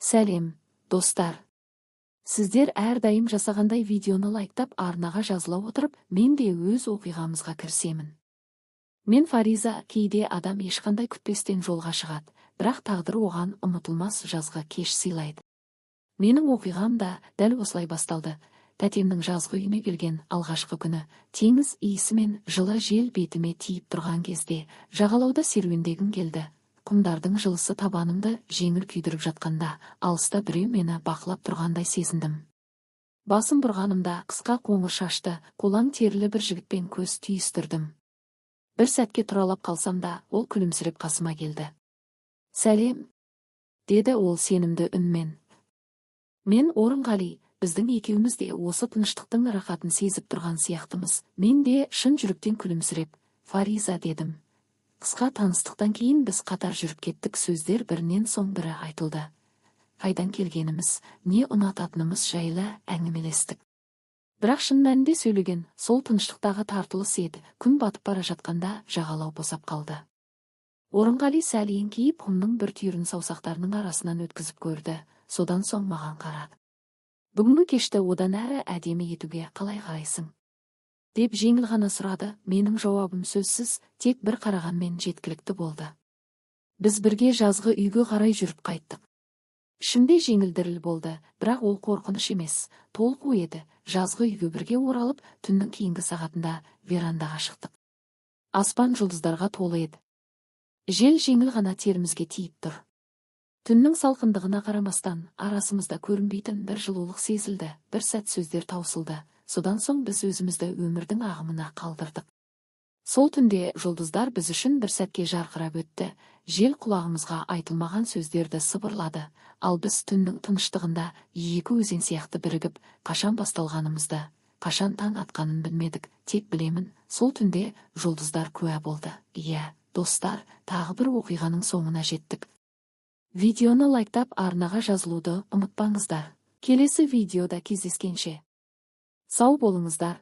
Сәлем, достар. Сіздер әрдайым жасағандай видеоны лайктап арнаға жазыла отырып, мен де өз оқиғамызға кірісемін. Мен Фариза. Кейде адам ешқандай күтпестен жолға шығады, бірақ тағдыр оған ұмытылмас жазғы кеш сыйлайды. Менің оқиғам да дәл осылай басталды. Тәтемнің жазғы үйіне келген алғашқы күні, теңіз иісі мен жылы жел бетіме тиіп тұрған кезде, жағалауда серуендегім келді. Құмдардың жылысы табанымды жеңіл күйдіріп жатқанда, алыста біреу мені бақылап тұрғандай сезіндім. Басым бұрғанымда қысқа қоңыр шашты, қолаң терілі бір жігітпен көз түйістірдім. Бір сәтке тұралап қалсам да, ол күлімсіреп қасыма келді. «Сәлем», деді ол сенімді үнмен. «Мен Орынғали, біздің екеуміз де осы тыныштықтың рахатын сезіп тұрған сияқтымыз». Мен де шын жүректен күлімсіреп, «Фариза», дедім. Қысқа таныстықтан кейін біз қатар жүріп кеттік, сөздер бірінен соң бірі айтылды. Қайдан келгеніміз, не ұнататынымыз жайлы әңгімелестік. Бірақ шын мәнінде сөйлеген сол тыныштықтағы тартылыс еді. Күн батып бара жатқанда жағалау босап қалды. Орынғали сәл еңкейіп, құмның бір түйірін саусақтарының арасынан өткізіп көрді. Содан соң маған қарады. «Бүгінгі кешті одан әрі әдемі етуге қалай қарайсың?» деп жеңіл ғана сұрады. Менің жауабым сөзсіз, тек бір қарағанмен жеткілікті болды. Біз бірге жазғы үйге қарай жүріп қайттық. Ішімде жеңіл діріл болды, бірақ ол қорқыныш емес, толқу еді. Жазғы үйге бірге оралып, түннің кейінгі сағатында верандаға шықтық. Аспан жұлдыздарға толы еді. Жел жеңіл ғана терімізге тиіп тұр. Түннің салқындығына қарамастан, арасымызда көрінбейтін бір жылулық сезілді. Бір сәт сөздер таусылды. Содан соң біз өзімізді өмірдің ағымына қалдырдық. Сол түнде жұлдыздар біз үшін бір сәтке жарқырап өтті. Жел құлағымызға айтылмаған сөздерді сыбырлады, ал біз түннің тыныштығында екі өзен сияқты бірігіп, қашан басталғанымызды, қашан таң атқанын білмедік. Тек білемін, сол түнде жұлдыздар куә болды. Иә, достар, тағы бір оқиғаның соңына жеттік. Видеоны лайктап арнаға жазылуды ұмытпаңыздар. Келесі видеода кездескенше сау болыңыздар.